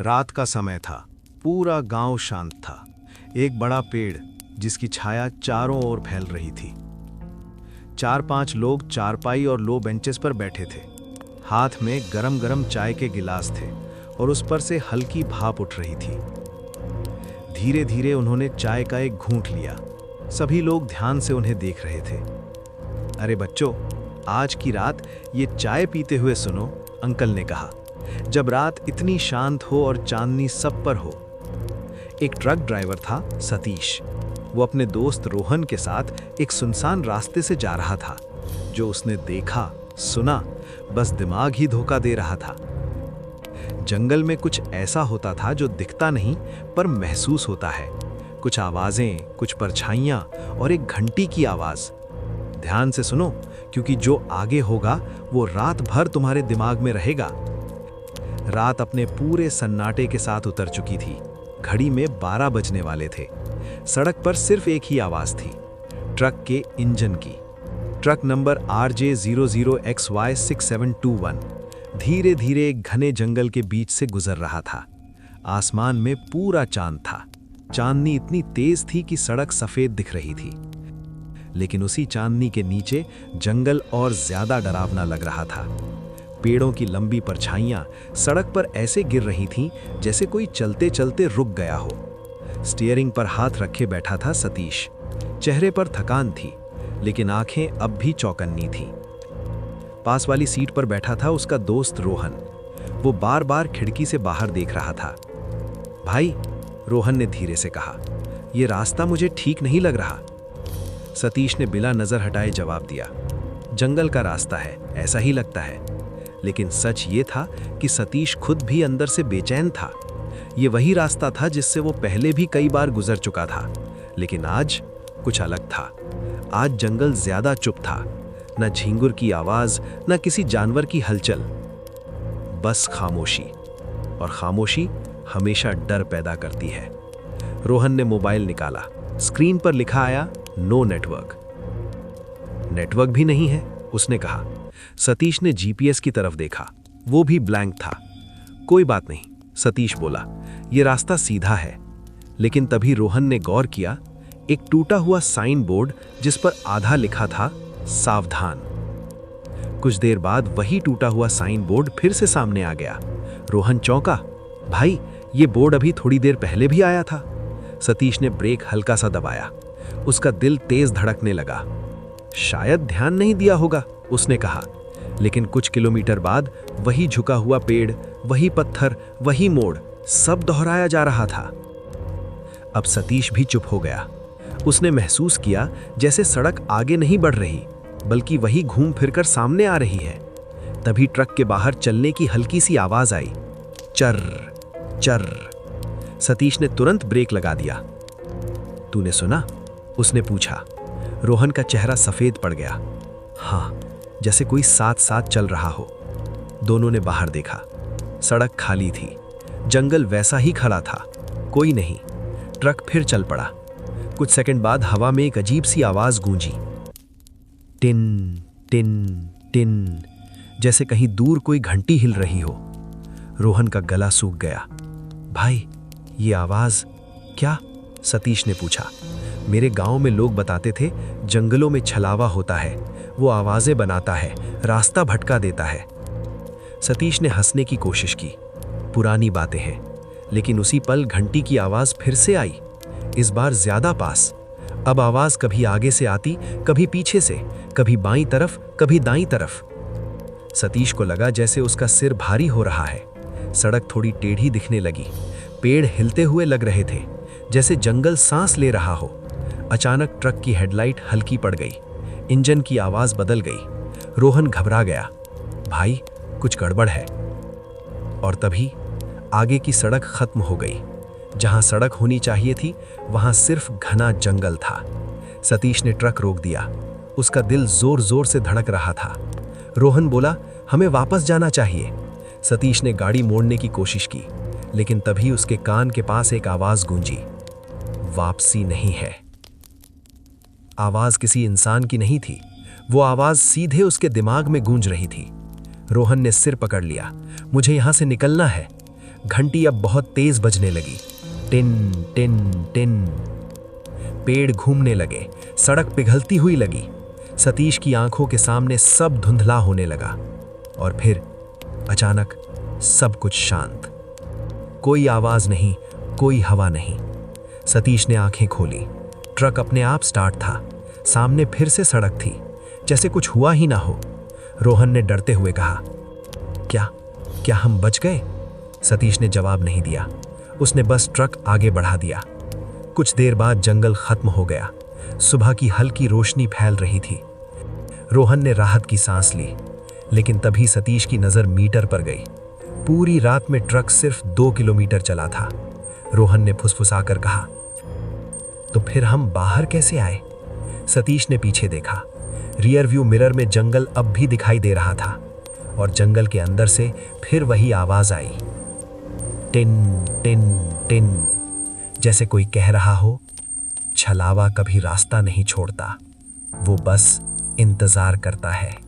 रात का समय था। पूरा गांव शांत था। एक बड़ा पेड़ जिसकी छाया चारों ओर फैल रही थी। 4-5 लोग चारपाई और लो बेंचेस पर बैठे थे। हाथ में गरम गरम चाय के गिलास थे और उस पर से हल्की भाप उठ रही थी। धीरे धीरे उन्होंने चाय का एक घूंट लिया। सभी लोग ध्यान से उन्हें देख रहे थे। अरे बच्चों, आज की रात ये चाय पीते हुए सुनो, अंकल ने कहा। जब रात इतनी शांत हो और चांदनी सब पर हो। एक ट्रक ड्राइवर था, सतीश। वो अपने दोस्त रोहन के साथ एक सुनसान रास्ते से जा रहा था। जो उसने देखा, सुना, बस दिमाग ही धोखा दे रहा था। जंगल में कुछ ऐसा होता था जो दिखता नहीं पर महसूस होता है। कुछ आवाजें, कुछ परछाइयां और एक घंटी की आवाज। ध्यान से सुनो, क्योंकि जो आगे होगा वो रात भर तुम्हारे दिमाग में रहेगा। रात अपने पूरे सन्नाटे के साथ उतर चुकी थी। घड़ी में 12 बजने वाले थे। सड़क पर सिर्फ एक ही आवाज थी, ट्रक के इंजन की। ट्रक नंबर RJ00XY6721 धीरे धीरे एक घने जंगल के बीच से गुजर रहा था। आसमान में पूरा चांद था। चांदनी इतनी तेज थी कि सड़क सफेद दिख रही थी। लेकिन उसी चांदनी के नीचे जंगल और ज्यादा डरावना लग रहा था। पेड़ों की लंबी परछाइयां सड़क पर ऐसे गिर रही थीं जैसे कोई चलते चलते रुक गया हो। स्टीयरिंग पर हाथ रखे बैठा था सतीश। चेहरे पर थकान थी, लेकिन आंखें अब भी चौकन्नी थीं। पास वाली सीट पर बैठा था उसका दोस्त रोहन। वो बार बार खिड़की से बाहर देख रहा था। भाई, रोहन ने धीरे से कहा, यह रास्ता मुझे ठीक नहीं लग रहा। सतीश ने बिना नजर हटाए जवाब दिया, जंगल का रास्ता है, ऐसा ही लगता है। लेकिन सच ये था कि सतीश खुद भी अंदर से बेचैन था। ये वही रास्ता था जिससे वो पहले भी कई बार गुजर चुका था, लेकिन आज कुछ अलग था। आज जंगल ज्यादा चुप था। न झींगुर की आवाज, न किसी जानवर की हलचल, बस खामोशी। और खामोशी हमेशा डर पैदा करती है। रोहन ने मोबाइल निकाला। स्क्रीन पर लिखा आया, नो नेटवर्क। नेटवर्क भी नहीं है, उसने कहा। सतीश ने जीपीएस की तरफ देखा, वो भी ब्लैंक था। कोई बात नहीं, सतीश बोला, यह रास्ता सीधा है। लेकिन तभी रोहन ने गौर किया, एक टूटा हुआ साइन बोर्ड जिस पर आधा लिखा था, सावधान। कुछ देर बाद वही टूटा हुआ साइन बोर्ड फिर से सामने आ गया। रोहन चौंका, भाई, ये बोर्ड अभी थोड़ी देर पहले भी आया था। सतीश ने ब्रेक हल्का सा दबाया। उसका दिल तेज धड़कने लगा। शायद ध्यान नहीं दिया होगा, उसने कहा। लेकिन कुछ किलोमीटर बाद वही झुका हुआ पेड़, वही पत्थर, वही मोड़, सब दोहराया जा रहा था। अब सतीश भी चुप हो गया। उसने महसूस किया जैसे सड़क आगे नहीं बढ़ रही, बल्कि वही घूम फिरकर सामने आ रही है। तभी ट्रक के बाहर चलने की हल्की सी आवाज आई, चर चर। सतीश ने तुरंत ब्रेक लगा दिया। तूने सुना? उसने पूछा। रोहन का चेहरा सफेद पड़ गया। हाँ, जैसे कोई साथ साथ चल रहा हो। दोनों ने बाहर देखा। सड़क खाली थी। जंगल वैसा ही खड़ा था, कोई नहीं। ट्रक फिर चल पड़ा। कुछ सेकंड बाद हवा में एक अजीब सी आवाज गूंजी, टिन टिन टिन, जैसे कहीं दूर कोई घंटी हिल रही हो। रोहन का गला सूख गया। भाई, ये आवाज क्या? सतीश ने पूछा। मेरे गांव में लोग बताते थे, जंगलों में छलावा होता है, वो आवाजें बनाता है, रास्ता भटका देता है। सतीश ने हंसने की कोशिश की। पुरानी बातें हैं। लेकिन उसी पल घंटी की आवाज फिर से आई, इस बार ज्यादा पास। अब आवाज कभी आगे से आती, कभी पीछे से, कभी बाईं तरफ, कभी दाईं तरफ। सतीश को लगा जैसे उसका सिर भारी हो रहा है। सड़क थोड़ी टेढ़ी दिखने लगी। पेड़ हिलते हुए लग रहे थे, जैसे जंगल सांस ले रहा हो। अचानक ट्रक की हेडलाइट हल्की पड़ गई। इंजन की आवाज बदल गई। रोहन घबरा गया। भाई, कुछ गड़बड़ है। और तभी आगे की सड़क खत्म हो गई। जहां सड़क होनी चाहिए थी, वहां सिर्फ घना जंगल था। सतीश ने ट्रक रोक दिया। उसका दिल जोर जोर से धड़क रहा था। रोहन बोला, हमें वापस जाना चाहिए। सतीश ने गाड़ी मोड़ने की कोशिश की, लेकिन तभी उसके कान के पास एक आवाज गूंजी, वापसी नहीं है। आवाज किसी इंसान की नहीं थी। वो आवाज सीधे उसके दिमाग में गूंज रही थी। रोहन ने सिर पकड़ लिया। मुझे यहां से निकलना है। घंटी अब बहुत तेज बजने लगी। Tin tin tin. पेड़ घूमने लगे, सड़क पिघलती हुई लगी। सतीश की आंखों के सामने सब धुंधला होने लगा और फिर अचानक सब कुछ शांत। कोई आवाज नहीं, कोई हवा नहीं। सतीश ने आंखें खोली। ट्रक अपने आप स्टार्ट था। सामने फिर से सड़क थी, जैसे कुछ हुआ ही ना हो। रोहन ने डरते हुए कहा, क्या क्या हम बच गए? सतीश ने जवाब नहीं दिया। उसने बस ट्रक आगे बढ़ा दिया। कुछ देर बाद जंगल खत्म हो गया। सुबह की हल्की रोशनी फैल रही थी। रोहन ने राहत की सांस ली, लेकिन तभी सतीश की नजर मीटर पर गई। पूरी रात में ट्रक सिर्फ 2 किलोमीटर चला था। रोहन ने फुसफुसाकर कहा, तो फिर हम बाहर कैसे आए? सतीश ने पीछे देखा। रियर व्यू मिरर में जंगल अब भी दिखाई दे रहा था और जंगल के अंदर से फिर वही आवाज आई, टिन टिन टिन, जैसे कोई कह रहा हो, छलावा कभी रास्ता नहीं छोड़ता, वो बस इंतजार करता है।